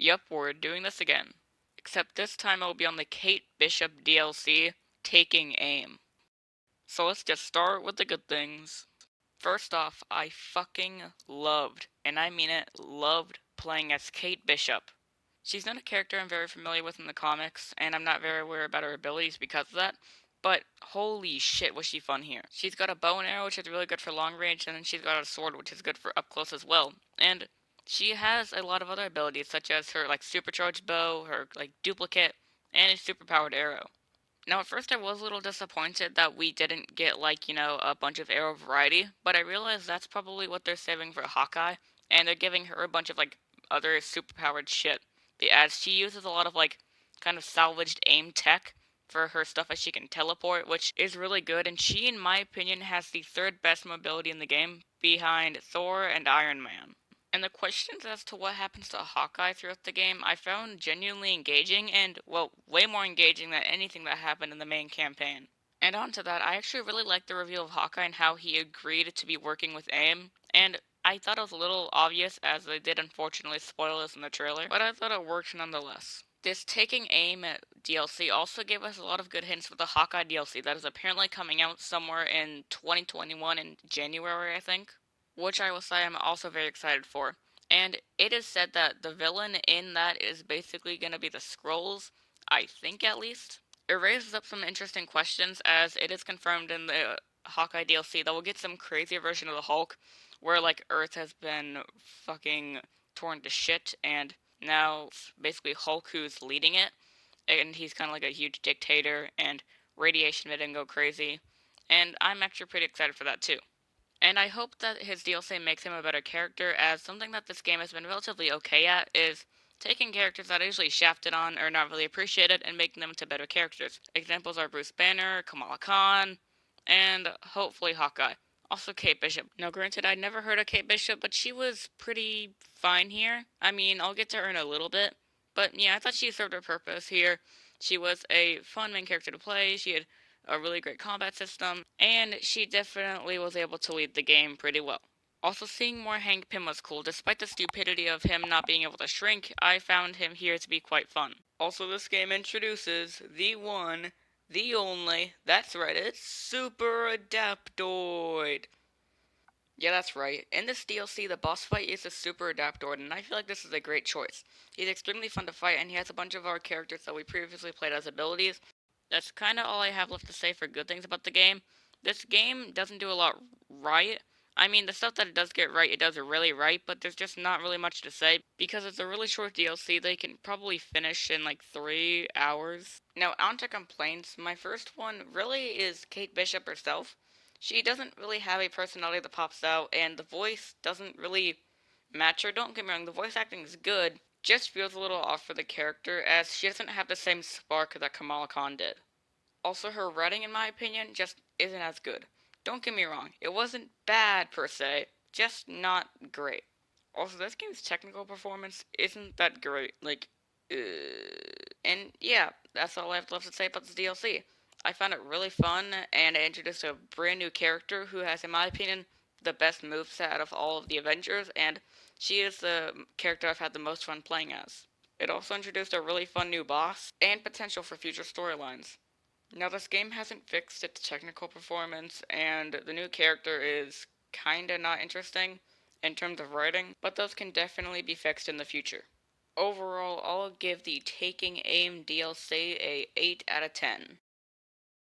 Yup, we're doing this again. Except this time it will be on the Kate Bishop DLC, Taking Aim. So let's just start with the good things. First off, I fucking loved, and I mean it, loved playing as Kate Bishop. She's not a character I'm very familiar with in the comics, and I'm not very aware about her abilities because of that, but holy shit was she fun here. She's got a bow and arrow, which is really good for long range, and then she's got a sword, which is good for up close as well. And she has a lot of other abilities, such as her supercharged bow, her duplicate, and a superpowered arrow. Now, at first, I was a little disappointed that we didn't get, a bunch of arrow variety, but I realized that's probably what they're saving for Hawkeye, and they're giving her a bunch of, other superpowered shit. As she uses a lot of, kind of salvaged aim tech for her stuff as she can teleport, which is really good, and she, in my opinion, has the third best mobility in the game, behind Thor and Iron Man. And the questions as to what happens to Hawkeye throughout the game, I found genuinely engaging and, well, way more engaging than anything that happened in the main campaign. And on to that, I actually really liked the reveal of Hawkeye and how he agreed to be working with AIM, and I thought it was a little obvious as they did unfortunately spoil this in the trailer, but I thought it worked nonetheless. This Taking Aim DLC also gave us a lot of good hints with the Hawkeye DLC that is apparently coming out somewhere in 2021 in January, I think, which I will say I'm also very excited for. And it is said that the villain in that is basically going to be the Skrulls, I think at least. It raises up some interesting questions as it is confirmed in the Hawkeye DLC that we'll get some crazy version of the Hulk where Earth has been fucking torn to shit and now it's basically Hulk who's leading it and he's kind of like a huge dictator and radiation made him go crazy and I'm actually pretty excited for that too. And I hope that his DLC makes him a better character, as something that this game has been relatively okay at is taking characters that are usually shafted on or not really appreciated and making them into better characters. Examples are Bruce Banner, Kamala Khan, and hopefully Hawkeye. Also Kate Bishop. Now granted, I'd never heard of Kate Bishop, but she was pretty fine here. I mean, I'll get to her in a little bit. But yeah, I thought she served her purpose here. She was a fun main character to play. She had a really great combat system, and she definitely was able to lead the game pretty well. Also, seeing more Hank Pym was cool. Despite the stupidity of him not being able to shrink, I found him here to be quite fun. Also, this game introduces the one, the only, that's right, it's Super Adaptoid. Yeah, that's right. In this DLC, the boss fight is a Super Adaptoid, and I feel like this is a great choice. He's extremely fun to fight, and he has a bunch of our characters that we previously played as abilities. That's kind of all I have left to say for good things about the game. This game doesn't do a lot right. I mean, the stuff that it does get right, it does it really right, but there's just not really much to say because it's a really short DLC they can probably finish in 3 hours. Now, on to complaints. My first one really is Kate Bishop herself. She doesn't really have a personality that pops out, and the voice doesn't really match her. Don't get me wrong, the voice acting is good, just feels a little off for the character, as she doesn't have the same spark that Kamala Khan did. Also, her writing, in my opinion, just isn't as good. Don't get me wrong, it wasn't bad per se, just not great. Also, this game's technical performance isn't that great. And yeah, that's all I have left to say about this DLC. I found it really fun, and it introduced a brand new character who has, in my opinion, the best moveset out of all of the Avengers, and she is the character I've had the most fun playing as. It also introduced a really fun new boss, and potential for future storylines. Now, this game hasn't fixed its technical performance, and the new character is kinda not interesting in terms of writing, but those can definitely be fixed in the future. Overall, I'll give the Taking Aim DLC a 8 out of 10.